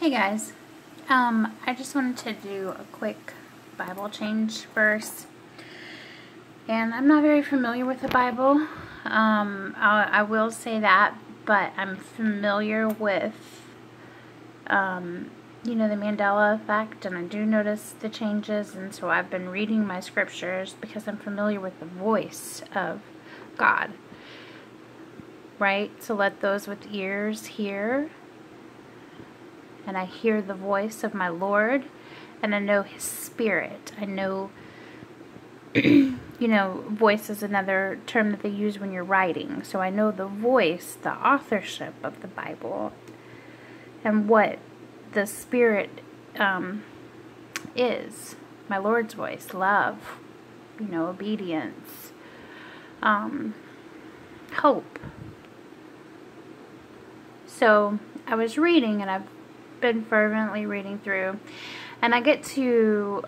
Hey guys, I just wanted to do a quick Bible change verse, and I'm not very familiar with the Bible. I will say that, but I'm familiar with, the Mandela effect, and I do notice the changes, and so I've been reading my scriptures because I'm familiar with the voice of God, right? So let those with ears hear. And I hear the voice of my Lord, and I know His Spirit. I know, voice is another term that they use when you're writing. So I know the voice, the authorship of the Bible, and what the Spirit is. My Lord's voice, love, obedience, hope. So I was reading, and I've been fervently reading through, and I get to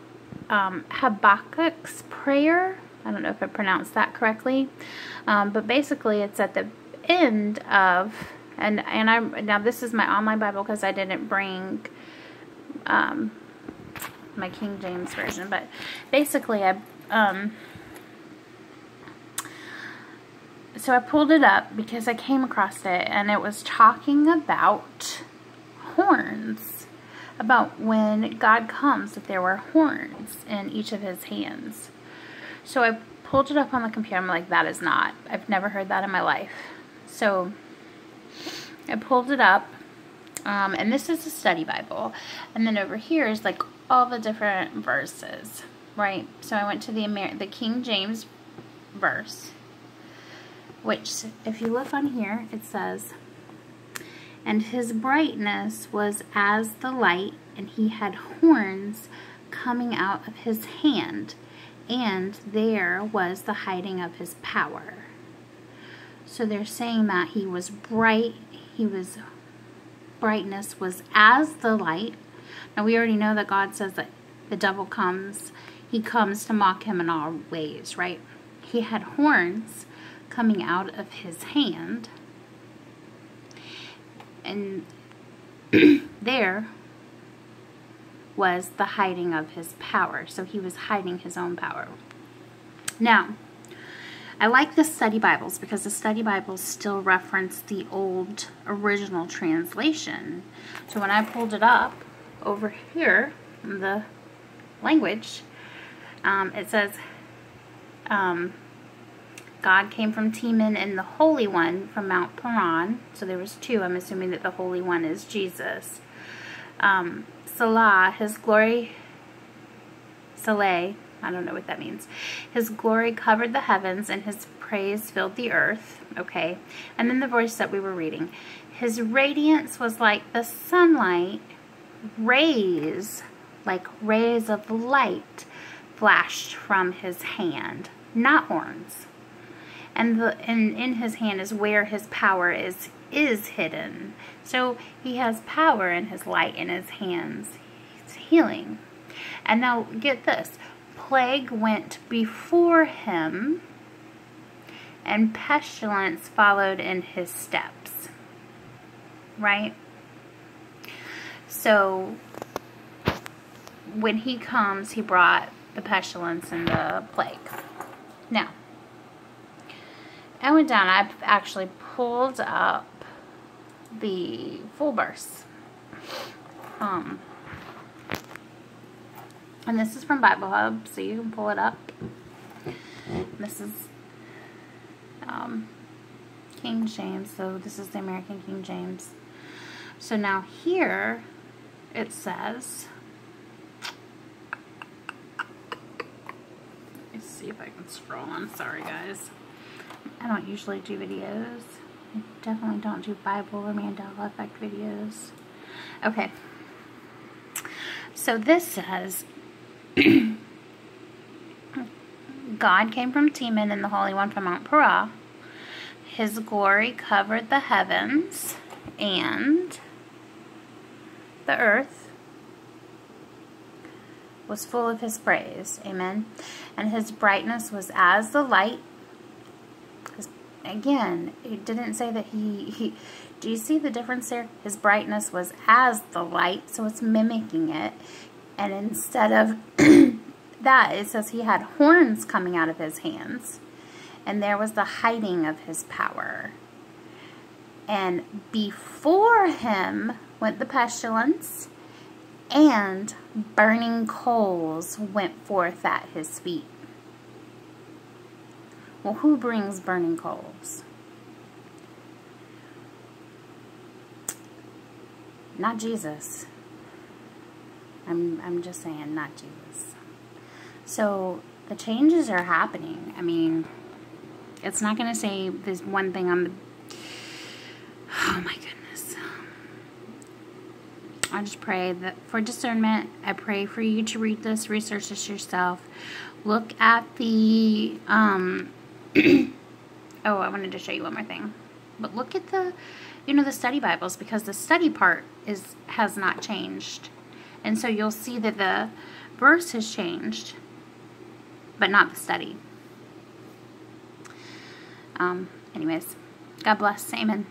Habakkuk's prayer. I don't know if I pronounced that correctly, but basically it's at the end of, now this is my online Bible because I didn't bring my King James version, but basically so I pulled it up because I came across it, and it was talking about horns, about when God comes, that there were horns in each of His hands. So I pulled it up on the computer. I'm like, I've never heard that in my life. So I pulled it up, and this is a study Bible, and then over here is like all the different verses, right? So I went to the King James verse, which, if you look on here, it says, "And his brightness was as the light, and he had horns coming out of his hand, and there was the hiding of his power." So they're saying that he was bright, brightness was as the light. Now we already know that God says that the devil comes, he comes to mock him in all ways, right? He had horns coming out of his hand, and there was the hiding of his power. So he was hiding his own power. Now, I like the study Bibles because the study Bibles still reference the old original translation. So when I pulled it up over here in the language, it says, God came from Teman, and the Holy One from Mount Paran. So there was two. I'm assuming that the Holy One is Jesus. Salah, his glory, Saleh, I don't know what that means. His glory covered the heavens, and his praise filled the earth. Okay. And then the verse that we were reading. His radiance was like the sunlight, rays, like rays of light, flashed from his hand, not horns. And in his hand is where his power is hidden. So he has power in his light in his hands. It's healing. And now get this. Plague went before him, and pestilence followed in his steps. Right? So when he comes, he brought the pestilence and the plague. Now, I went down, I've actually pulled up the full verse. And this is from Bible Hub, so you can pull it up. This is King James, so this is the American King James. So now here it says, let's see if I can scroll on, sorry guys. I don't usually do videos. I definitely don't do Bible or Mandela effect videos. Okay. So this says, God came from Teman, and the Holy One from Mount Paran. His glory covered the heavens, and the earth was full of his praise. Amen. And his brightness was as the light. Again, it didn't say that he Do you see the difference there? His brightness was as the light, so it's mimicking it. And instead of that, it says he had horns coming out of his hands. And there was the hiding of his power. And before him went the pestilence, and burning coals went forth at his feet. Well, who brings burning coals? Not Jesus. I'm just saying, not Jesus. So the changes are happening. I mean, it's not going to say this one thing on the... Oh my goodness. I just pray that for discernment. I pray for you to read this, research this yourself. Look at the... oh, I wanted to show you one more thing. But look at the, the study Bibles, because the study part has not changed. And so you'll see that the verse has changed, but not the study. Anyways, God bless. Amen.